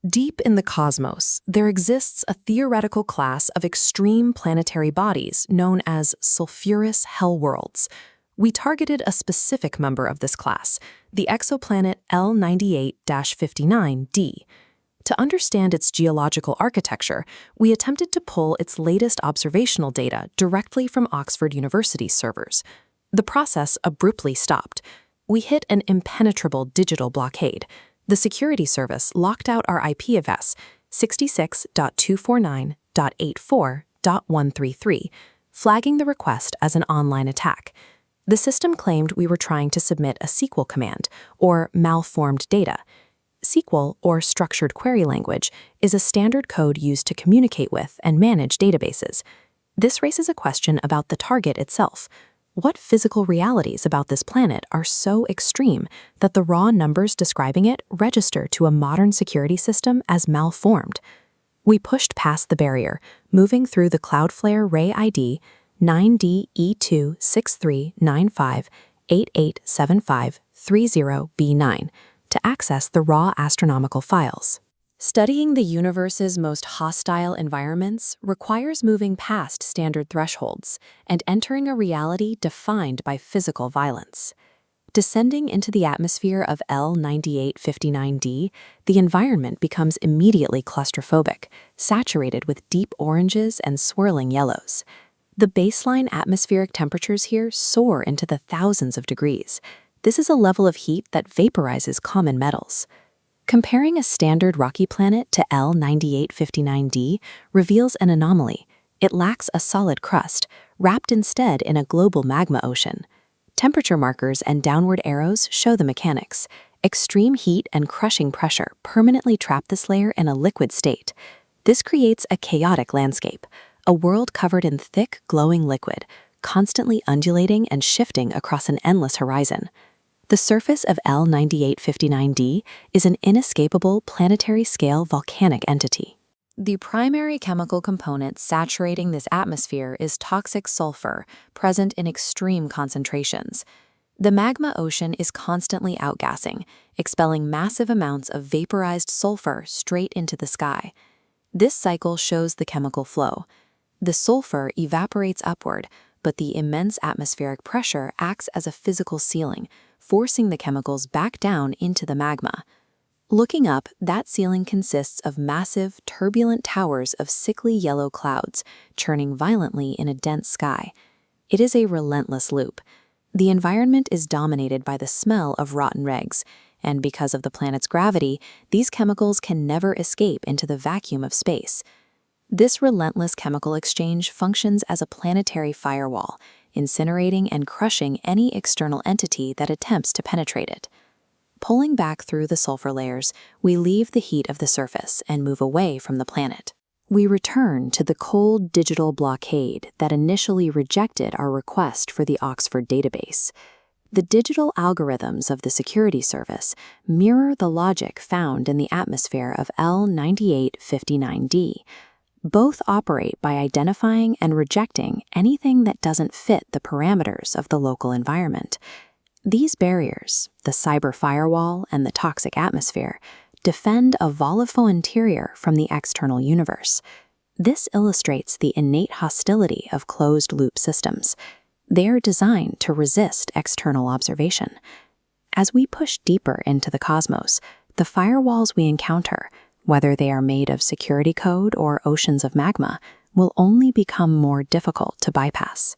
Deep in the cosmos, there exists a theoretical class of extreme planetary bodies known as sulfurous hellworlds. We targeted a specific member of this class, the exoplanet L98-59d. To understand its geological architecture, we attempted to pull its latest observational data directly from Oxford University's servers. The process abruptly stopped. We hit an impenetrable digital blockade. The security service locked out our IP address, 66.249.84.133, flagging the request as an online attack. The system claimed we were trying to submit a SQL command, or malformed data. SQL, or Structured Query Language, is a standard code used to communicate with and manage databases. This raises a question about the target itself. What physical realities about this planet are so extreme that the raw numbers describing it register to a modern security system as malformed? We pushed past the barrier, moving through the Cloudflare Ray ID 9DE26395887530B9 to access the raw astronomical files. Studying the universe's most hostile environments requires moving past standard thresholds and entering a reality defined by physical violence. Descending into the atmosphere of L9859d, the environment becomes immediately claustrophobic, saturated with deep oranges and swirling yellows. The baseline atmospheric temperatures here soar into the thousands of degrees. This is a level of heat that vaporizes common metals. Comparing a standard rocky planet to L9859d reveals an anomaly. It lacks a solid crust, wrapped instead in a global magma ocean. Temperature markers and downward arrows show the mechanics. Extreme heat and crushing pressure permanently trap this layer in a liquid state. This creates a chaotic landscape, a world covered in thick, glowing liquid, constantly undulating and shifting across an endless horizon. The surface of L9859d is an inescapable planetary-scale volcanic entity. The primary chemical component saturating this atmosphere is toxic sulfur, present in extreme concentrations. The magma ocean is constantly outgassing, expelling massive amounts of vaporized sulfur straight into the sky. This cycle shows the chemical flow. The sulfur evaporates upward, but the immense atmospheric pressure acts as a physical ceiling, forcing the chemicals back down into the magma. Looking up, that ceiling consists of massive, turbulent towers of sickly yellow clouds, churning violently in a dense sky. It is a relentless loop. The environment is dominated by the smell of rotten regs, and because of the planet's gravity, these chemicals can never escape into the vacuum of space. This relentless chemical exchange functions as a planetary firewall, incinerating and crushing any external entity that attempts to penetrate it. Pulling back through the sulfur layers, we leave the heat of the surface and move away from the planet. We return to the cold digital blockade that initially rejected our request for the Oxford database. The digital algorithms of the security service mirror the logic found in the atmosphere of L9859d. Both operate by identifying and rejecting anything that doesn't fit the parameters of the local environment. These barriers, the cyber firewall and the toxic atmosphere, defend a volatile interior from the external universe. This illustrates the innate hostility of closed-loop systems. They are designed to resist external observation. As we push deeper into the cosmos, the firewalls we encounter, whether they are made of security code or oceans of magma, will only become more difficult to bypass.